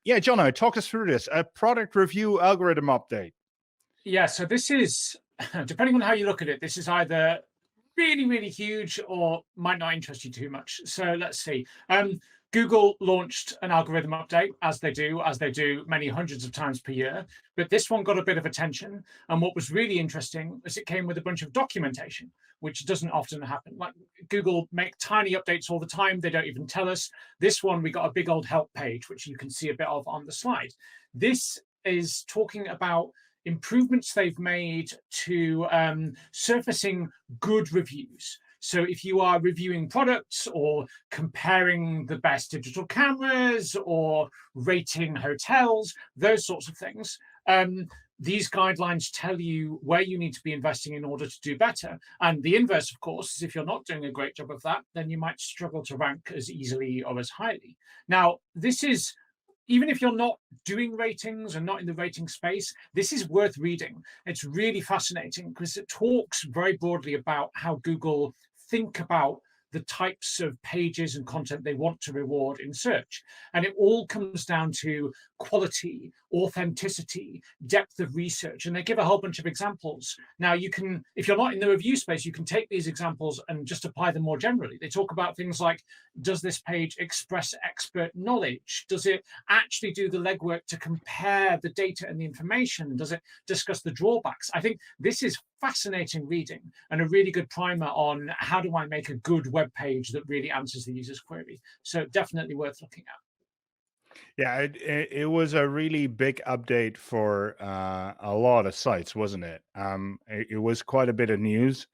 Yeah, Jono, talk us through this. A product review algorithm update. Yeah, so this is, depending on how you look at it, this is either really, really huge or might not interest you too much. So let's see. Google launched an algorithm update, as they do many hundreds of times per year. But this one got a bit of attention. And what was really interesting is it came with a bunch of documentation, which doesn't often happen. Like Google make tiny updates all the time. They don't even tell us. This one, we got a big old help page, which you can see a bit of on the slide. This is talking about improvements they've made to surfacing good reviews. So if you are reviewing products or comparing the best digital cameras or rating hotels, those sorts of things, these guidelines tell you where you need to be investing in order to do better. And the inverse, of course, is if you're not doing a great job of that, then you might struggle to rank as easily or as highly. Now, this is, even if you're not doing ratings and not in the rating space, this is worth reading. It's really fascinating because it talks very broadly about how Google think about the types of pages and content they want to reward in search. And it all comes down to quality, authenticity, depth of research. And they give a whole bunch of examples. Now, you can, if you're not in the review space, you can take these examples and just apply them more generally. They talk about things like, does this page express expert knowledge? Does it actually do the legwork to compare the data and the information? Does it discuss the drawbacks? I think this is fascinating reading and a really good primer on how do I make a good web page that really answers the user's query. So definitely worth looking at. Yeah, it was a really big update for a lot of sites, wasn't it? It was quite a bit of news.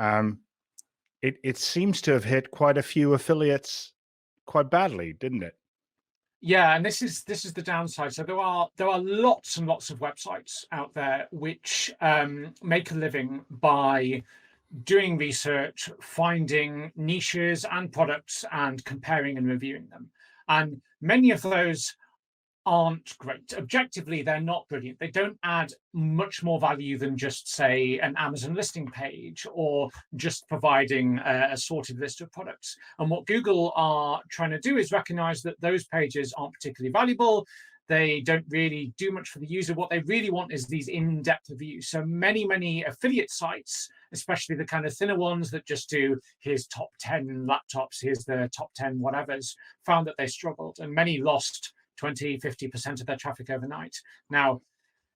It seems to have hit quite a few affiliates quite badly, didn't it? Yeah, and this is the downside. So there are lots and lots of websites out there which make a living by doing research, finding niches and products, and comparing and reviewing them. And many of those aren't great. Objectively, they're not brilliant. They don't add much more value than just, say, an Amazon listing page or just providing a sorted list of products. And what Google are trying to do is recognize that those pages aren't particularly valuable. They don't really do much for the user. What they really want is these in-depth reviews. So many affiliate sites, especially the kind of thinner ones that just do, here's top 10 laptops, here's the top 10 whatevers, found that they struggled. And many lost 20, 50% of their traffic overnight. Now,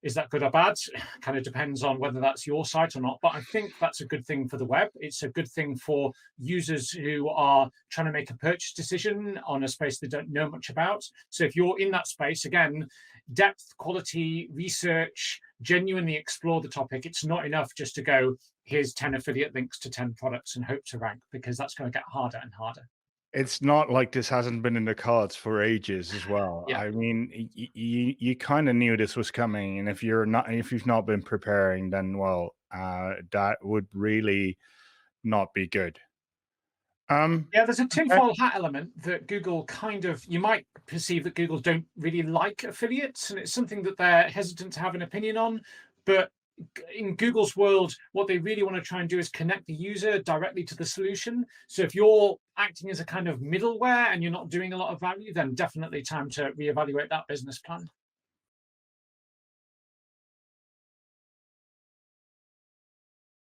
is that good or bad? Kind of depends on whether that's your site or not. But I think that's a good thing for the web. It's a good thing for users who are trying to make a purchase decision on a space they don't know much about. So if you're in that space, again, depth, quality, research, genuinely explore the topic. It's not enough just to go, here's 10 affiliate links to 10 products and hope to rank, because that's going to get harder and harder. It's not like this hasn't been in the cards for ages as well. Yeah. I mean, you kind of knew this was coming, and if you've not been preparing, then well, that would really not be good. Yeah, there's a tinfoil hat element that Google kind of, you might perceive that Google don't really like affiliates, and it's something that they're hesitant to have an opinion on. But in Google's world, what they really want to try and do is connect the user directly to the solution. So if you're acting as a kind of middleware and you're not doing a lot of value, then definitely time to reevaluate that business plan.